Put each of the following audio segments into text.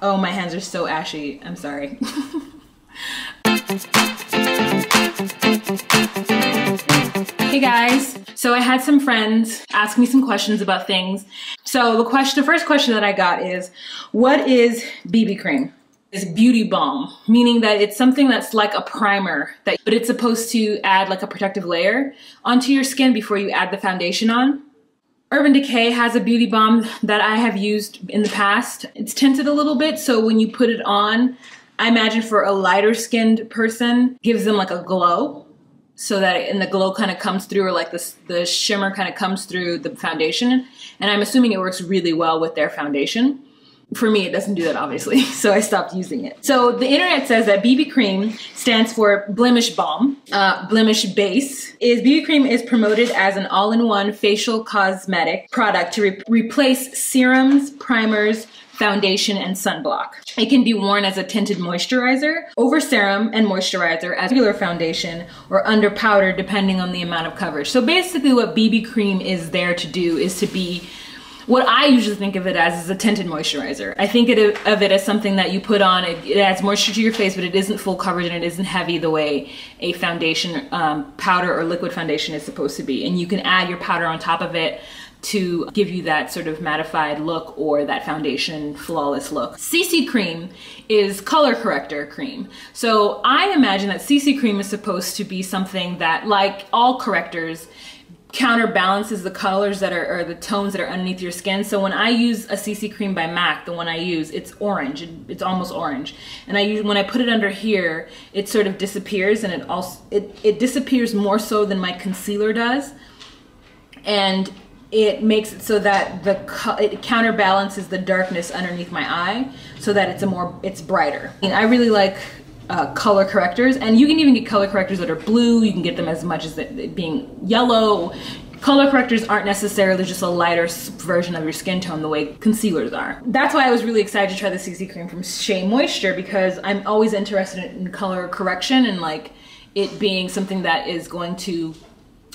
Oh, my hands are so ashy. I'm sorry. Hey guys, so I had some friends ask me some questions about things. So the first question that I got is, what is BB cream? It's beauty balm, meaning that it's something that's like a primer, but it's supposed to add like a protective layer onto your skin before you add the foundation on. Urban Decay has a beauty balm that I have used in the past. It's tinted a little bit, so when you put it on, I imagine for a lighter skinned person, gives them like a glow, so that and the glow kind of comes through, or like the shimmer kind of comes through the foundation. And I'm assuming it works really well with their foundation. For me, it doesn't do that, obviously, so I stopped using it. So the internet says that BB cream stands for blemish balm, blemish base. BB cream is promoted as an all-in-one facial cosmetic product to replace serums, primers, foundation, and sunblock. It can be worn as a tinted moisturizer, over serum and moisturizer, as regular foundation, or under powder, depending on the amount of coverage. So basically what BB cream is there to do is to be what I usually think of it as is a tinted moisturizer. I think of it as something that you put on, it adds moisture to your face, but it isn't full coverage and it isn't heavy the way a foundation, powder or liquid foundation is supposed to be. And you can add your powder on top of it to give you that sort of mattified look or that foundation flawless look. CC cream is color corrector cream. So I imagine that CC cream is supposed to be something that, like all correctors, counterbalances the colors that are, or the tones that are underneath your skin. So when I use a CC cream by MAC, the one I use, it's orange. It's almost orange. And when I put it under here, it sort of disappears, and it disappears more so than my concealer does. And it makes it so that it counterbalances the darkness underneath my eye, so that it's brighter. And I really like color correctors, and you can even get color correctors that are blue. You can get them as much as it being yellow. Color correctors aren't necessarily just a lighter version of your skin tone the way concealers are. That's why I was really excited to try the CC cream from Shea Moisture, because I'm always interested in color correction and like it being something that is going to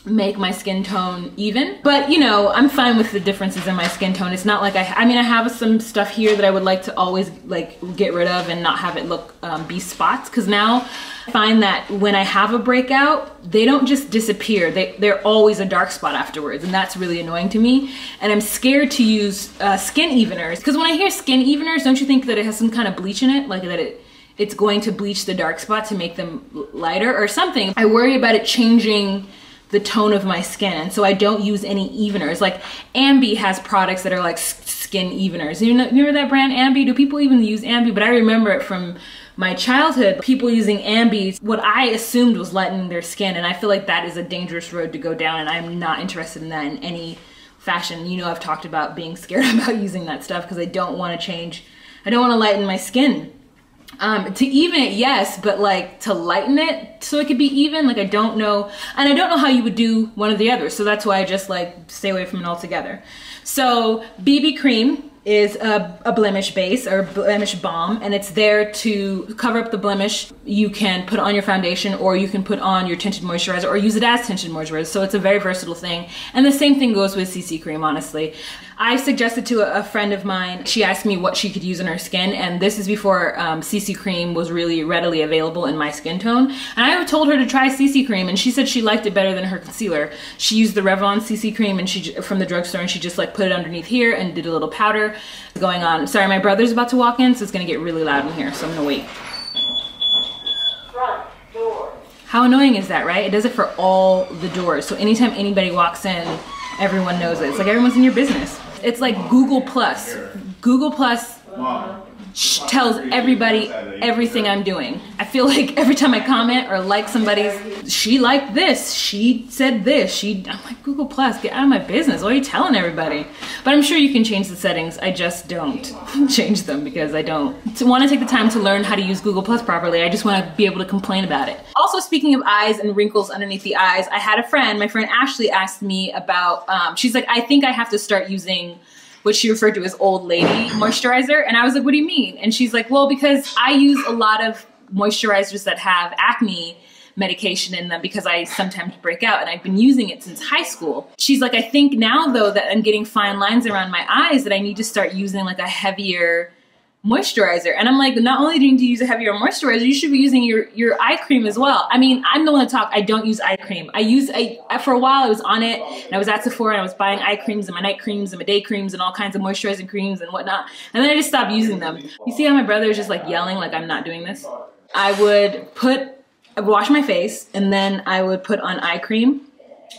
make my skin tone even. But you know, I'm fine with the differences in my skin tone. It's not like I mean, I have some stuff here that I would like to always like get rid of and not have it look be spots, because now I find that when I have a breakout, they don't just disappear. They're always a dark spot afterwards, and that's really annoying to me. And I'm scared to use skin eveners, because when I hear skin eveners, don't you think that it has some kind of bleach in it, like that it's going to bleach the dark spot to make them lighter or something? I worry about it changing the tone of my skin, and so I don't use any eveners. Like Ambi has products that are like skin eveners. You know, remember that brand Ambi? Do people even use Ambi? But I remember it from my childhood, people using Ambi, what I assumed was lightening their skin, and I feel like that is a dangerous road to go down, and I'm not interested in that in any fashion. You know, I've talked about being scared about using that stuff because I don't want to change. I don't want to lighten my skin. To even it, yes, but like to lighten it so it could be even, like I don't know. And I don't know how you would do one or the other. So that's why I just like stay away from it altogether. So BB cream is a blemish base or blemish balm, and it's there to cover up the blemish. You can put on your foundation, or you can put on your tinted moisturizer, or use it as tinted moisturizer. So it's a very versatile thing. And the same thing goes with CC cream, honestly. I suggested to a friend of mine, she asked me what she could use on her skin, and this is before CC cream was really readily available in my skin tone. And I told her to try CC cream, and she said she liked it better than her concealer. She used the Revlon CC cream and from the drugstore, and she just like put it underneath here and did a little powder going on. Sorry, my brother's about to walk in, so it's gonna get really loud in here, so I'm gonna wait. Front door. How annoying is that, right? It does it for all the doors. So anytime anybody walks in, everyone knows it. It's like everyone's in your business. It's like Google Plus. Google Plus tells everybody everything I'm doing. I feel like every time I comment or like somebody's, she liked this, she said this, I'm like, Google Plus, get out of my business. Why are you telling everybody? But I'm sure you can change the settings. I just don't change them because I don't want to take the time to learn how to use Google Plus properly. I just want to be able to complain about it. Also, speaking of eyes and wrinkles underneath the eyes, I had a friend, my friend Ashley asked me about, she's like, I think I have to start using what she referred to as old lady moisturizer. And I was like, what do you mean? And she's like, well, because I use a lot of moisturizers that have acne medication in them because I sometimes break out, and I've been using it since high school. She's like, I think now though that I'm getting fine lines around my eyes that I need to start using like a heavier moisturizer. And I'm like, not only do you need to use a heavier moisturizer, you should be using your eye cream as well. I mean, I'm the one to talk, I don't use eye cream. For a while I was on it, and I was at Sephora and I was buying eye creams and my night creams and my day creams and all kinds of moisturizing creams and whatnot. And then I just stopped using them. You see how my brother is just like yelling like I'm not doing this? I would wash my face, and then I would put on eye cream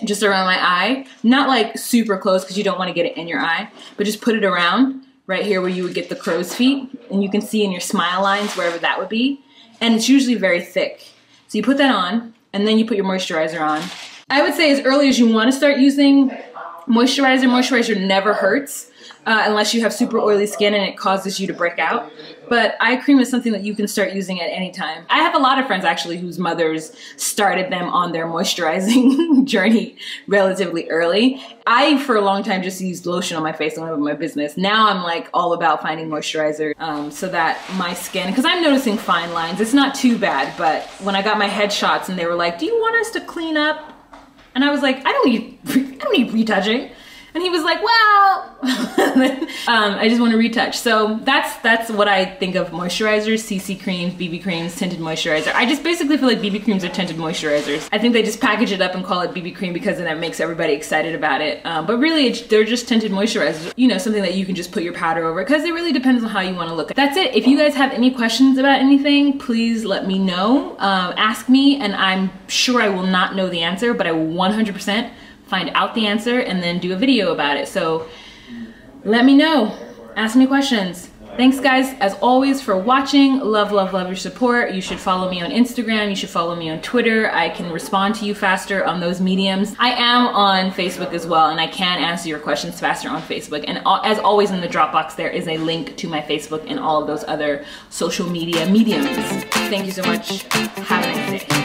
just around my eye. Not like super close because you don't want to get it in your eye, but just put it around right here where you would get the crow's feet, and you can see in your smile lines wherever that would be. And it's usually very thick. So you put that on, and then you put your moisturizer on. I would say as early as you want to start using moisturizer. Moisturizer never hurts unless you have super oily skin and it causes you to break out. But eye cream is something that you can start using at any time. I have a lot of friends actually whose mothers started them on their moisturizing journey relatively early. I, for a long time, just used lotion on my face when I went with my business. Now I'm like all about finding moisturizer so that my skin, because I'm noticing fine lines. It's not too bad, but when I got my headshots and they were like, do you want us to clean up? And I was like, I don't need retouching. And he was like, well, I just want to retouch. So that's what I think of moisturizers, CC creams, BB creams, tinted moisturizer. I just basically feel like BB creams are tinted moisturizers. I think they just package it up and call it BB cream because then that makes everybody excited about it. But really, they're just tinted moisturizers. You know, something that you can just put your powder over, because it really depends on how you want to look. That's it. If you guys have any questions about anything, please let me know. Ask me, and I'm sure I will not know the answer, but I will 100% find out the answer and then do a video about it. So let me know. Ask me questions. Thanks guys, as always, for watching. Love, love, love your support. You should follow me on Instagram. You should follow me on Twitter. I can respond to you faster on those mediums. I am on Facebook as well, and I can answer your questions faster on Facebook. And as always, in the Dropbox, there is a link to my Facebook and all of those other social media mediums. Thank you so much. Have a nice day.